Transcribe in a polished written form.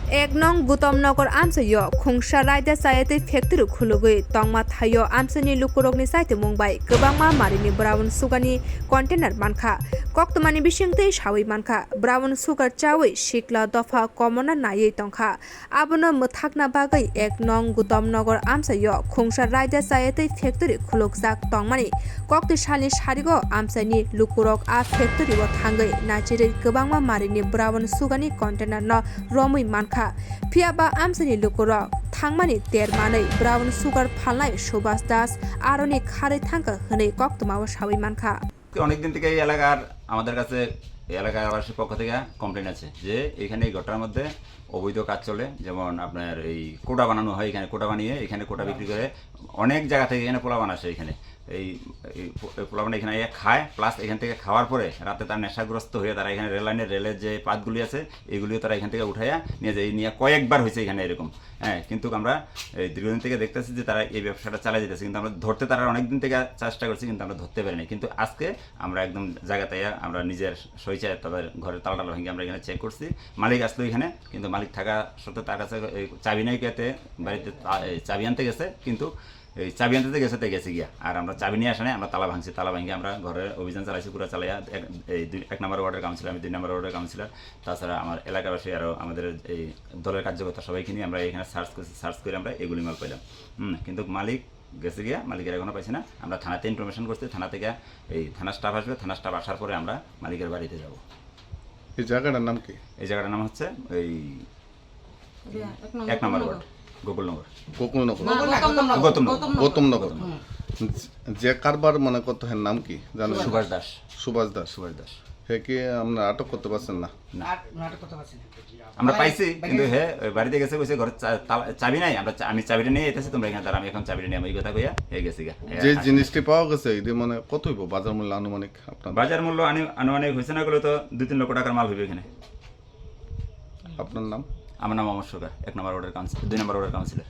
एक नং गुतमनगर आमसायो खुंसा रायदा सायते फेक्टरि खुलुगै तंमा थायो आमसानि लुकुरगनि साइते मुंबाय गोबांमा मारिनि brown सुगारनि container मानखा कक्तमानि बिसिंतै सावै मानखा brown sugar चावै सिक्ला दफा कमना नायै तंखा आबनो मथाकना बागै एक नं गुतमनगर आमसायो खुंसा रायदा सायते फेक्टरि खुलुगजाक तंमानि कक्ति सालनि सारिगो आमसानि लुकुरग आ फेक्टरि व थांगै नाचिरै गोबांमा मारिनि ब्राउन सुगारनि कन्टेनार न रमै मानखा फियाबा आमसानि लुकुरग थांमानि तेरमानै ब्राउन सुगार फालनाय सुभाष दास आरनि खारै थांका हनै कक्तमाव सावै मानखा অনেকদিন থেকে এই এলাকার আমাদের কাছে এই এলাকার আবাসিক পক্ষ থেকে কমপ্লেন আছে যে এখানে এই ঘটনার মধ্যে অবৈধ কাজ চলে, যেমন আপনার এই কোটা বানানো হয়, এখানে কোটা বানিয়ে এখানে কোটা বিক্রি করে অনেক জায়গা থেকে এখানে পোলা বানাসে, এখানে এই পোলা বানিয়ে এখানে খায়, প্লাস এখান থেকে খাওয়ার পরে রাতে তার নেশাগ্রস্ত হয়ে তারা এখানে রেলের যে পাতগুলি আছে এইগুলিও তারা এখান থেকে উঠাইয়া নিয়ে যায়, নিয়ে কয়েকবার হয়েছে এখানে এরকম। হ্যাঁ, কিন্তু আমরা এই দীর্ঘদিন থেকে দেখতেছি যে তারা এই ব্যবসাটা চালিয়ে যেতেছে, কিন্তু আমরা ধরতে তারা অনেকদিন থেকে চেষ্টা করছি কিন্তু আমরা ধরতে পারিনি। কিন্তু আজকে আমরা একদম জায়গাতে আমরা নিজের সইচায় তাদের ঘরের তালা ভেঙে আমরা এখানে চেক করছি। মালিক আসলো এখানে, কিন্তু মালিক থাকা সত্ত্বেও তার কাছে চাবি নাই, কেতে বাড়িতে চাবি আনতে গেছে, কিন্তু এই চাবি আনতে গেছে তাই গেছে গিয়া, আর আমরা চাবি নিয়ে আসা নাই, আমরা তালা ভাঙছি, তালা ভাঙিয়ে আমরা ঘরে অভিযান চালাইছি পুরো চালাইয়া। এই 1 নম্বর ওয়ার্ডের কাউন্সিলর, আমি 2 নম্বর ওয়ার্ডের কাউন্সিলর, তাছাড়া আমার এলাকাবাসী আরও আমাদের এই দলের কার্যকর্তা সবাইকে নিয়ে আমরা এখানে সার্চ করে আমরা এগুলি মাল পাইলাম। কিন্তু মালিক গেছে গিয়া, মালিকের এখনও পাইছি না। আমরা থানাতে ইনফরমেশন করছি, থানা থেকে এই থানা স্টাফ আসবে, থানা স্টাফ আসার পরে আমরা মালিকের বাড়িতে যাব। এই জায়গাটার নাম কি? এই জায়গাটার নাম হচ্ছে এই 1 নম্বর ওয়ার্ড গোকুলনগর। গৌতমনগর। যে কারবার মানে কত হের নাম কি জানেন? সুভাষ দাস। সুভাষ দাস। সুভাষ দাস। হে কি আমরা আটক করতে পারছেন না? আমরা পাইছি, কিন্তু হে বাড়িতে গেছে, কইছে ঘরে চাবি নাই, আমি চাবিটা নিয়ে এসেছি, তোমরা এখানে আমি এখন চাবিটা নিয়ে আমি কথা কইয়া হে গেছি গা। যে জিনিসটি পাওয়া গেছে এটি মানে কত হইব বাজার মূল্য আনুমানিক? আপনার বাজার মূল্য আনুমানিক হয়েছে না গেলে তো 2-3 লক্ষ টাকার মাল হইবে এখানে। আপনার নাম? আমার নাম অমর সরকার, 1 নম্বর ওয়ার্ডের কাউন্সিলর, 2 নম্বর ওয়ার্ডের কাউন্সিলর।